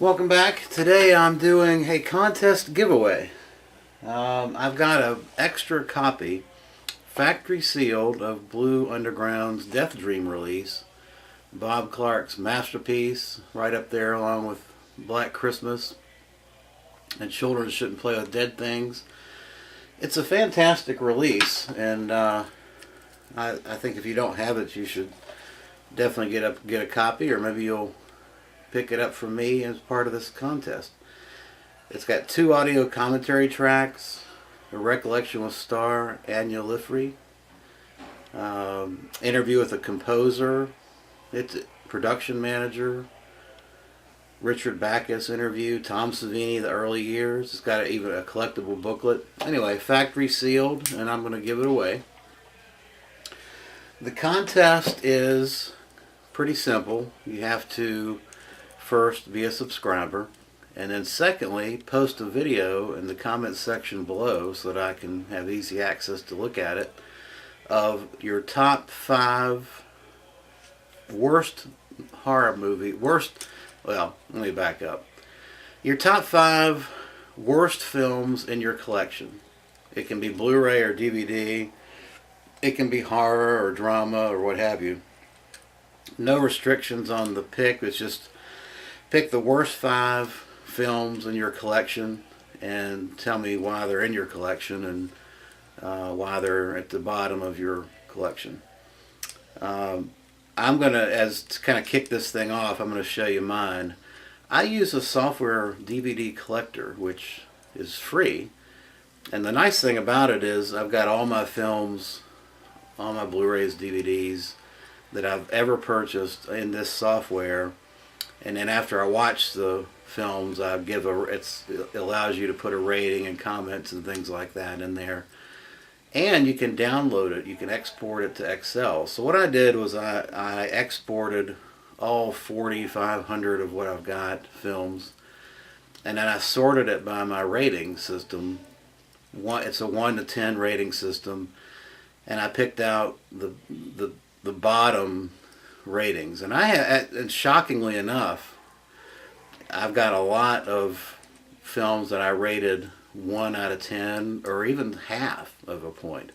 Welcome back. Today I'm doing a contest giveaway. I've got an extra copy, factory sealed, of Blue Underground's Deathdream release. Bob Clark's masterpiece, right up there along with Black Christmas and Children Shouldn't Play with Dead Things. It's a fantastic release, and I think if you don't have it, you should definitely get a copy, or maybe you'll pick it up from me as part of this contest. It's got 2 audio commentary tracks, a recollection with star Anya Liffrey, interview with a composer, it's production manager, Richard Backus interview, Tom Savini, the early years. It's got even a collectible booklet. Anyway, factory sealed, and I'm going to give it away. The contest is pretty simple. You have to first be a subscriber, and then secondly post a video in the comments section below so that I can have easy access to look at it, of your top 5 worst horror movie, well, let me back up. Your top 5 worst films in your collection. It can be Blu-ray or DVD. It can be horror or drama or what have you. No restrictions on the pick. It's just pick the worst 5 films in your collection and tell me why they're in your collection and why they're at the bottom of your collection. I'm going to kind of kick this thing off, I'm going to show you mine. I use a software DVD collector, which is free. And the nice thing about it is I've got all my films, all my Blu-rays, DVDs that I've ever purchased in this software. And then after I watch the films, it allows you to put a rating and comments and things like that in there. And you can download it. You can export it to Excel. So what I did was I exported all 4,500 of what I've got films, and then I sorted it by my rating system. It's a 1 to 10 rating system, and I picked out the bottom ratings. And shockingly enough, I've got a lot of films that I rated 1 out of 10 or even half of a point.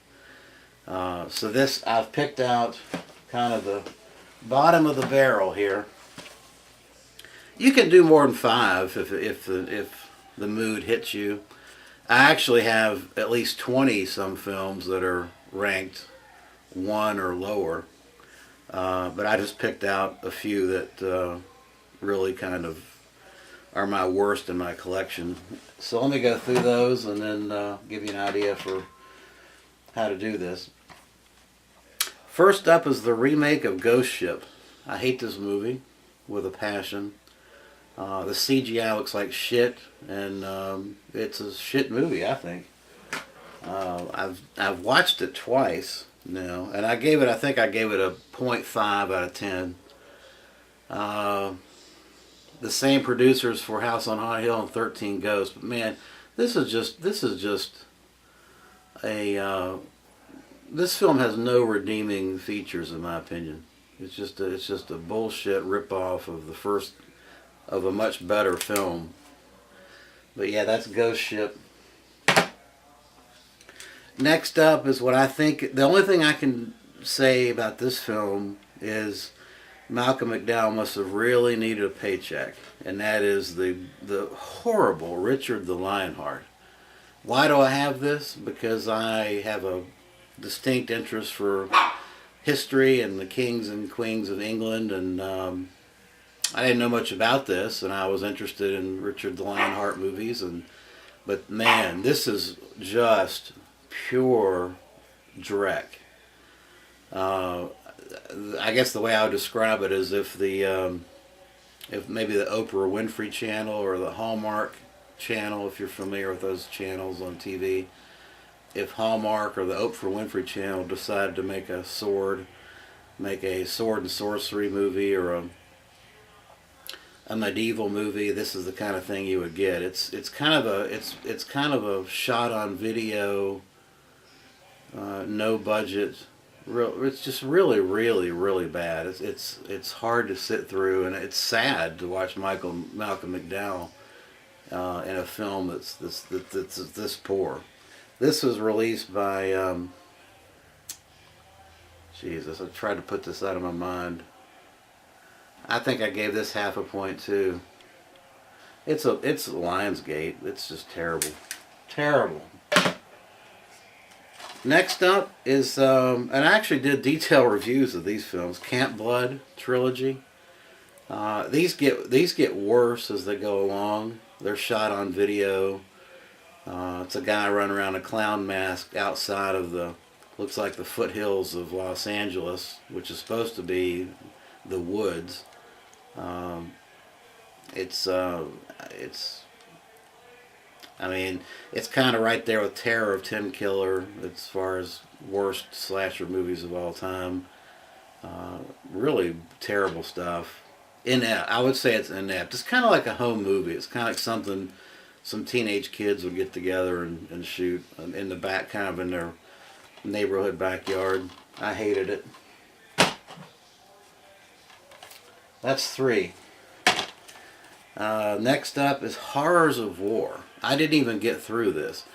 So this, I've picked out kind of the bottom of the barrel here. You can do more than 5 if the mood hits you. I actually have at least 20 some films that are ranked 1 or lower. But I just picked out a few that really kind of are my worst in my collection. So let me go through those and then give you an idea for how to do this. First up is the remake of Ghost Ship. I hate this movie with a passion. The CGI looks like shit, and it's a shit movie, I think. I've watched it twice now, and I think I gave it a 0.5 out of 10. The same producers for House on Haunted Hill and 13 Ghosts, but man, this film has no redeeming features in my opinion. It's just a bullshit ripoff of a much better film. But yeah, that's Ghost Ship. Next up is what I think, the only thing I can say about this film is Malcolm McDowell must have really needed a paycheck, and that is the horrible Richard the Lionheart. Why do I have this? Because I have a distinct interest for history and the kings and queens of England, and I didn't know much about this, and I was interested in Richard the Lionheart movies, but man, this is just pure dreck. I guess the way I would describe it is if maybe the Oprah Winfrey Channel or the Hallmark Channel, if you're familiar with those channels on TV, if Hallmark or the Oprah Winfrey Channel decided to make a sword and sorcery movie or a medieval movie, this is the kind of thing you would get. It's kind of a shot on video, no budget It's just really, really, really bad. It's hard to sit through, and it's sad to watch Malcolm McDowell in a film that's this poor. This was released by Jesus. I tried to put this out of my mind. I think I gave this half a point too. It's Lionsgate. It's just terrible, terrible. Next up is, and I actually did detailed reviews of these films. Camp Blood trilogy. These get worse as they go along. They're shot on video. It's a guy running around a clown mask outside of looks like the foothills of Los Angeles, which is supposed to be the woods. It's I mean, it's kind of right there with Terror of Tim Killer as far as worst slasher movies of all time. Really terrible stuff. Inept. I would say it's inept. It's kind of like a home movie. It's kind of like something some teenage kids would get together and shoot in the back, kind of in their neighborhood backyard. I hated it. That's 3. Next up is Horrors of War. I didn't even get through this.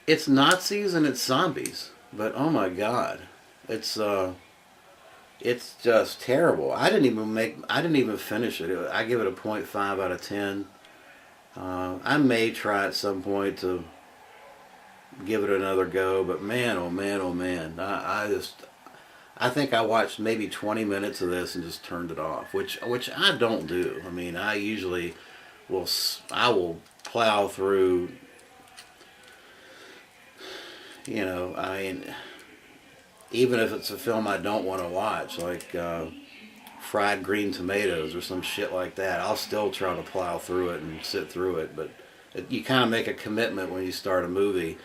It's Nazis and it's zombies, but oh my god, it's just terrible. I didn't even finish it. I give it a 0.5 out of 10. I may try at some point to give it another go, but man, oh man, oh man, I think I watched maybe 20 minutes of this and just turned it off, which I don't do. I mean, I usually will plow through, you know, I mean, even if it's a film I don't want to watch, like Fried Green Tomatoes or some shit like that, I'll still try to plow through it and sit through it, but you kind of make a commitment when you start a movie.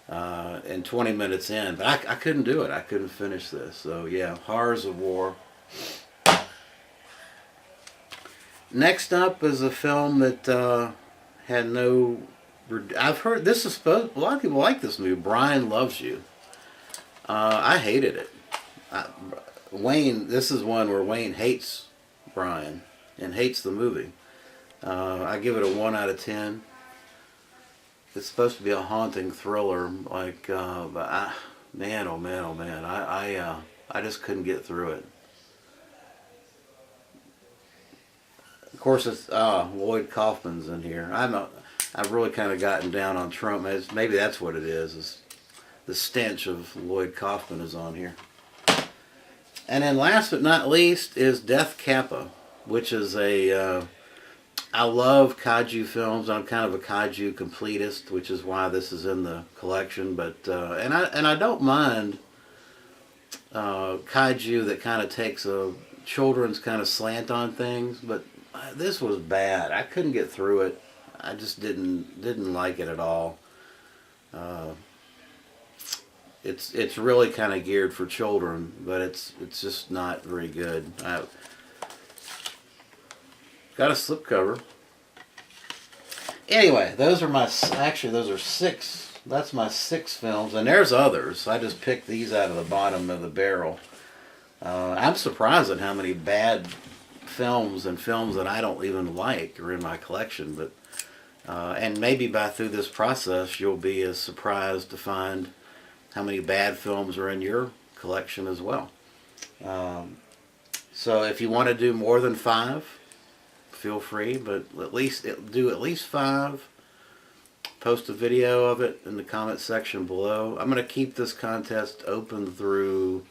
And 20 minutes in, but I couldn't do it. I couldn't finish this. So yeah, Horrors of War. Next up is a film that had no. I've heard this is supposed. A lot of people like this movie. Brian Loves You. I hated it. Wayne. This is one where Wayne hates Brian and hates the movie. I give it a 1 out of 10. It's supposed to be a haunting thriller, like, but man, oh man, oh man, I just couldn't get through it. Of course, it's Lloyd Kaufman's in here. I've really kind of gotten down on Trump. Maybe that's what it is the stench of Lloyd Kaufman is on here. And then last but not least is Death Kappa, which is I love kaiju films. I'm kind of a kaiju completist, which is why this is in the collection. But and I don't mind kaiju that kind of takes a children's kind of slant on things. But this was bad. I couldn't get through it. I just didn't like it at all. It's really kind of geared for children, but it's just not very good. Got a slipcover. Anyway, those are 6. That's my 6 films, and there's others. I just picked these out of the bottom of the barrel. I'm surprised at how many bad films and films that I don't even like are in my collection. But and maybe through this process, you'll be as surprised to find how many bad films are in your collection as well. So if you want to do more than 5, feel free, but do at least 5. Post a video of it in the comment section below. I'm going to keep this contest open through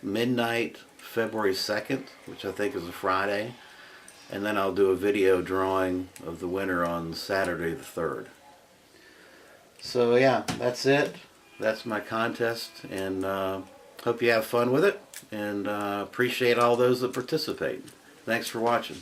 midnight February 2nd, which I think is a Friday, and then I'll do a video drawing of the winner on Saturday the 3rd. So yeah, that's it. That's my contest, and hope you have fun with it, and appreciate all those that participate. Thanks for watching.